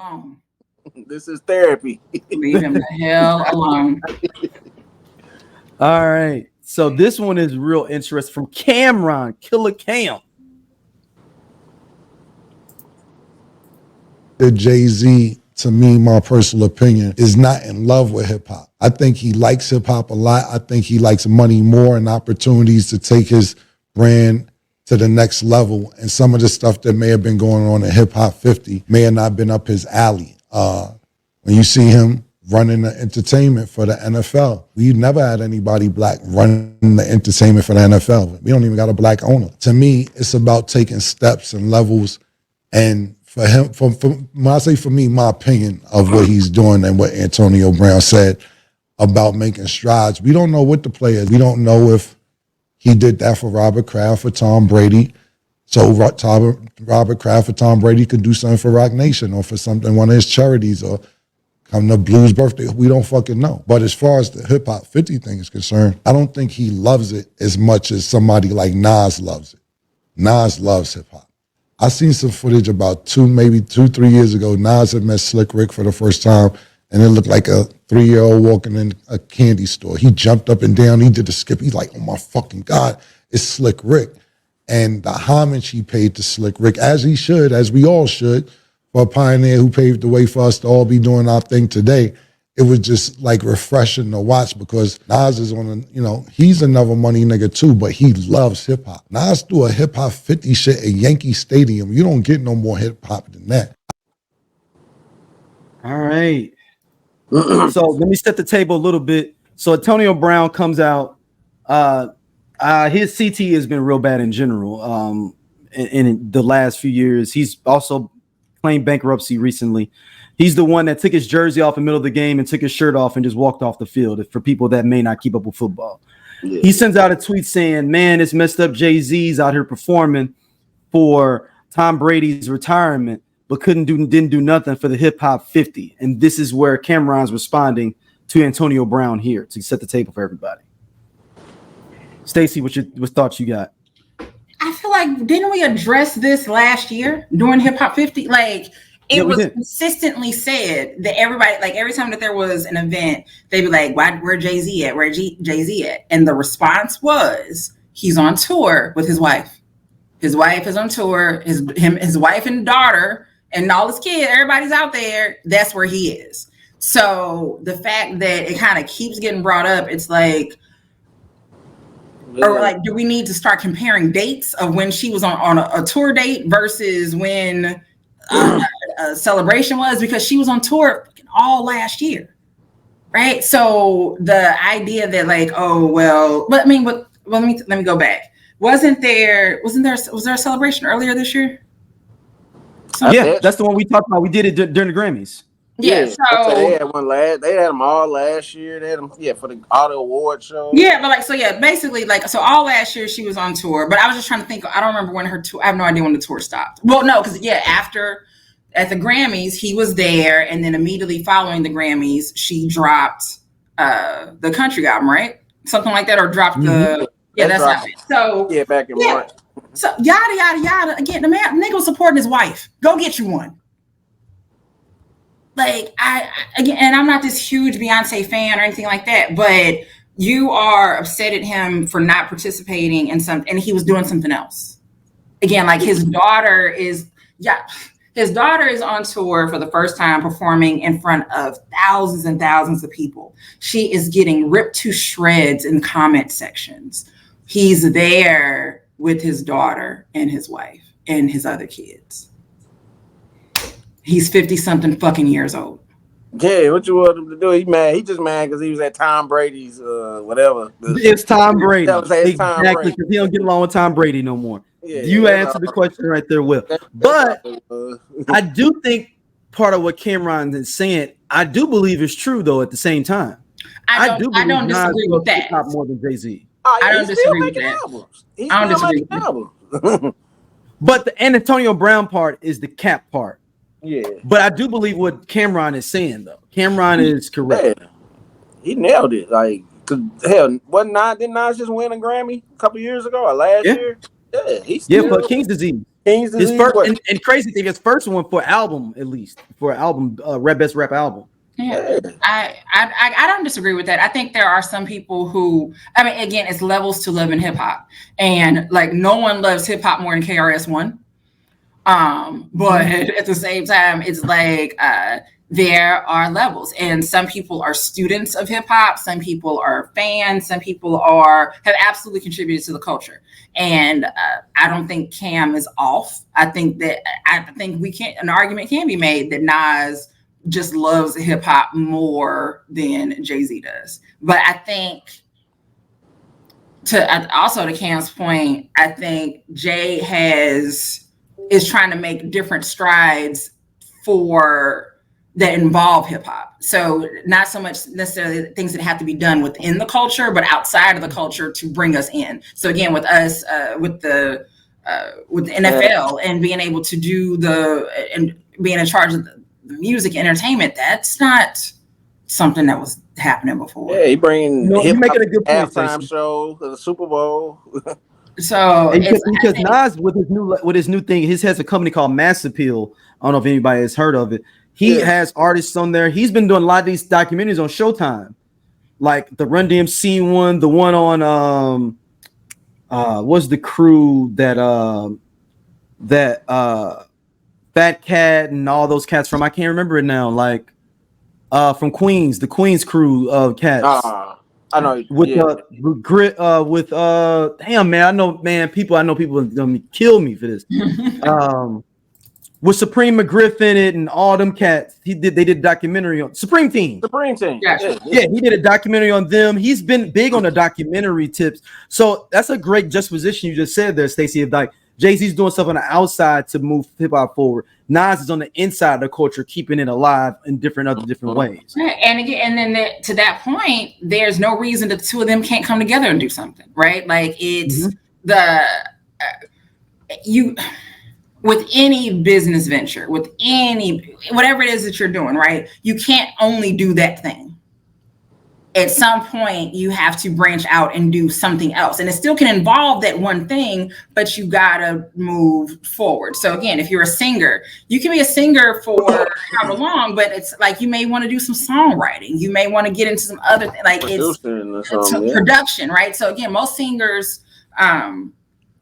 alone. This is therapy. Leave him the hell alone. All right. So this one is real interesting from Cameron, Killer Cam. Jay-Z, to me, my personal opinion, is not in love with hip hop. I think he likes hip hop a lot. I think he likes money more and opportunities to take his brand to the next level. And some of the stuff that may have been going on in Hip Hop 50 may have not been up his alley. When you see him running the entertainment for the NFL, we never had anybody black running the entertainment for the NFL. We don't even got a black owner. To me, it's about taking steps and levels. And for him, when I say for me, my opinion of what he's doing and what Antonio Brown said about making strides, we don't know what the play is. We don't know if he did that for Robert Kraft or Tom Brady. So Robert Kraft or Tom Brady could do something for Rock Nation or for something, one of his charities, or come to Blues birthday. We don't fucking know. But as far as the Hip Hop 50 thing is concerned, I don't think he loves it as much as somebody like Nas loves it. Nas loves hip hop. I seen some footage about 3 years ago. Nas had met Slick Rick for the first time, and it looked like a 3-year-old walking in a candy store. He jumped up and down. He did a skip. He's like, oh my fucking God, it's Slick Rick. And the homage he paid to Slick Rick, as he should, as we all should, for a pioneer who paved the way for us to all be doing our thing today, it was just like refreshing to watch, because Nas is he's another money nigga too, but he loves hip hop. Nas threw a Hip Hop 50 shit at Yankee Stadium. You don't get no more hip hop than that. All right. So let me set the table a little bit. So Antonio Brown comes out. His CT has been real bad in general. In the last few years, he's also claimed bankruptcy recently. He's the one that took his jersey off in the middle of the game and took his shirt off and just walked off the field, for people that may not keep up with football. Yeah. He sends out a tweet saying, man, it's messed up. Jay-Z's out here performing for Tom Brady's retirement, but didn't do nothing for the Hip Hop 50. And this is where Cameron's responding to Antonio Brown here to set the table for everybody. Stacey, what thoughts you got? I feel like, didn't we address this last year during Hip Hop 50? Like, it was consistently said that everybody, like every time that there was an event, they'd be like, where Jay-Z at? Where Jay-Z at? And the response was, he's on tour with his wife. His wife is on tour. His wife and daughter and all his kids, everybody's out there. That's where he is. So the fact that it kind of keeps getting brought up, it's like, or like, do we need to start comparing dates of when she was on a tour date versus when a celebration was? Because she was on tour all last year, right? So the idea that like, oh well, but I mean, let me go back. Was there a celebration earlier this year? Yeah, that's the one we talked about. We did it during the Grammys. Yeah, so they had one last. They had them all last year. They had them, for the auto award show. Yeah, but basically, so all last year she was on tour. But I was just trying to think. I don't remember when her tour. I have no idea when the tour stopped. Well, no, because after at the Grammys he was there, and then immediately following the Grammys she dropped the country album, right? Something like that, or dropped the that's not it. So back in March. So yada yada yada. Again, the nigga was supporting his wife. Go get you one. Like and I'm not this huge Beyonce fan or anything like that, but you are upset at him for not participating in something, and he was doing something else. Again, like his daughter is on tour for the first time, performing in front of thousands and thousands of people. She is getting ripped to shreds in comment sections. He's there with his daughter and his wife and his other kids. He's 50-something fucking years old. Yeah, what you want him to do? He mad. He just mad because he was at Tom Brady's whatever. It's Tom Brady. Exactly, because he don't get along with Tom Brady no more. Yeah, you answered the question right there, Will. But I do think part of what Cameron is saying, I do believe is true though. At the same time, I don't disagree with that. More than Jay-Z. I don't disagree with that. I don't disagree with that. But the Antonio Brown part is the cap part. Yeah, but I do believe what Cameron is saying though. Cameron is correct. Yeah. He nailed it. Like, didn't Nas just win a Grammy a couple years ago or last year? Yeah, for King's Disease. King's His disease. first What? and crazy thing, his first one for album, at least for album, best rap album. Yeah, I don't disagree with that. I think there are some people who, I mean, again, it's levels to love in hip hop, and like no one loves hip hop more than KRS-One. But at the same time, it's like there are levels, and some people are students of hip hop, some people are fans, some people have absolutely contributed to the culture. And I don't think Cam is off. I think an argument can be made that Nas just loves hip hop more than Jay-Z does. But I think to Cam's point, I think Jay is trying to make different strides that involve hip hop. So not so much necessarily things that have to be done within the culture, but outside of the culture to bring us in. So again, with us, with the NFL and being able to do and being in charge of the music entertainment, that's not something that was happening before. Yeah, he bringing You're making a good point, halftime Stacey. show to the Super Bowl. So because Nas with his new thing, his has a company called Mass Appeal. I don't know if anybody has heard of it. He has artists on there. He's been doing a lot of these documentaries on Showtime, like the Run DMC one, the one on what's the crew that Fat Cat and all those cats from, I can't remember it now, like from Queens, the Queens crew of cats. I know with damn man, I know people gonna kill me for this. With Supreme McGriff in it and all them cats, they did a documentary on Supreme Team. Yeah, he did a documentary on them. He's been big on the documentary tips. So that's a great juxtaposition you just said there, Stacey. Of like Jay-Z's doing stuff on the outside to move hip hop forward. Nas is on the inside of the culture, keeping it alive in different ways. Right. And again, and then to that point, there's no reason the two of them can't come together and do something, right? Like it's with any business venture, with whatever it is that you're doing, right? You can't only do that thing. At some point, you have to branch out and do something else. And it still can involve that one thing, but you gotta move forward. So again, if you're a singer, you can be a singer for however long, but it's like you may want to do some songwriting. You may want to get into some other thing, like it's production, right? So again, most singers,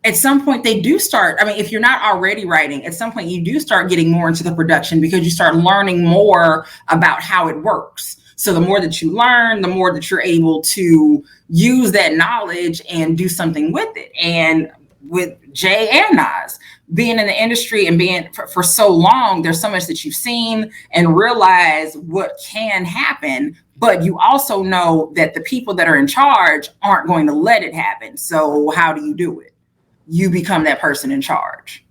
at some point they do start. I mean, if you're not already writing, at some point you do start getting more into the production because you start learning more about how it works. So the more that you learn, the more that you're able to use that knowledge and do something with it. And with Jay and Nas being in the industry and being for so long, there's so much that you've seen and realize what can happen. But you also know that the people that are in charge aren't going to let it happen. So how do you do it? You become that person in charge.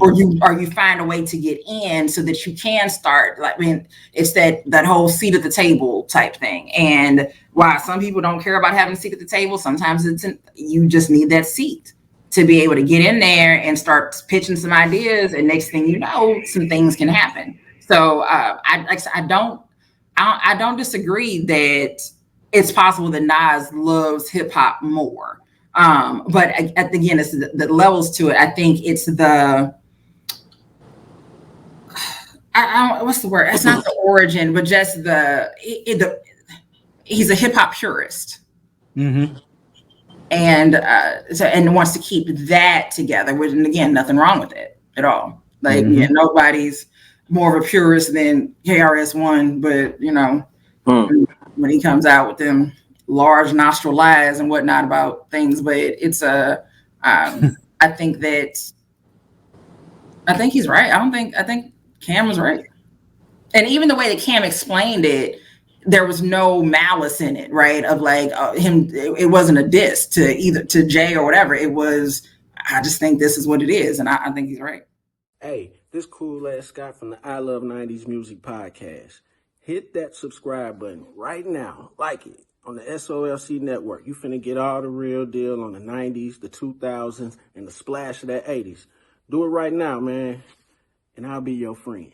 Or you find a way to get in so that you can start. Like, I mean, it's that whole seat at the table type thing. And while some people don't care about having a seat at the table, sometimes you just need that seat to be able to get in there and start pitching some ideas. And next thing you know, some things can happen. So I don't disagree that it's possible that Nas loves hip hop more. But again, it's the levels to it. I think it's what's the word? It's not the origin, but just he's a hip hop purist. And wants to keep that together, which, and again, nothing wrong with it at all. Like nobody's more of a purist than KRS-One, but when he comes out with them large nostril lies and whatnot about things, but it's I think he's right. I think Cam was right. And even the way that Cam explained it, there was no malice in it, right? Of like him, it wasn't a diss to Jay or whatever. It was, I just think this is what it is. And I think he's right. Hey, this cool ass Scott from the I Love 90s Music Podcast. Hit that subscribe button right now. Like it. On the SOLC Network, you finna get all the real deal on the 90s, the 2000s, and the splash of that 80s. Do it right now, man, and I'll be your friend.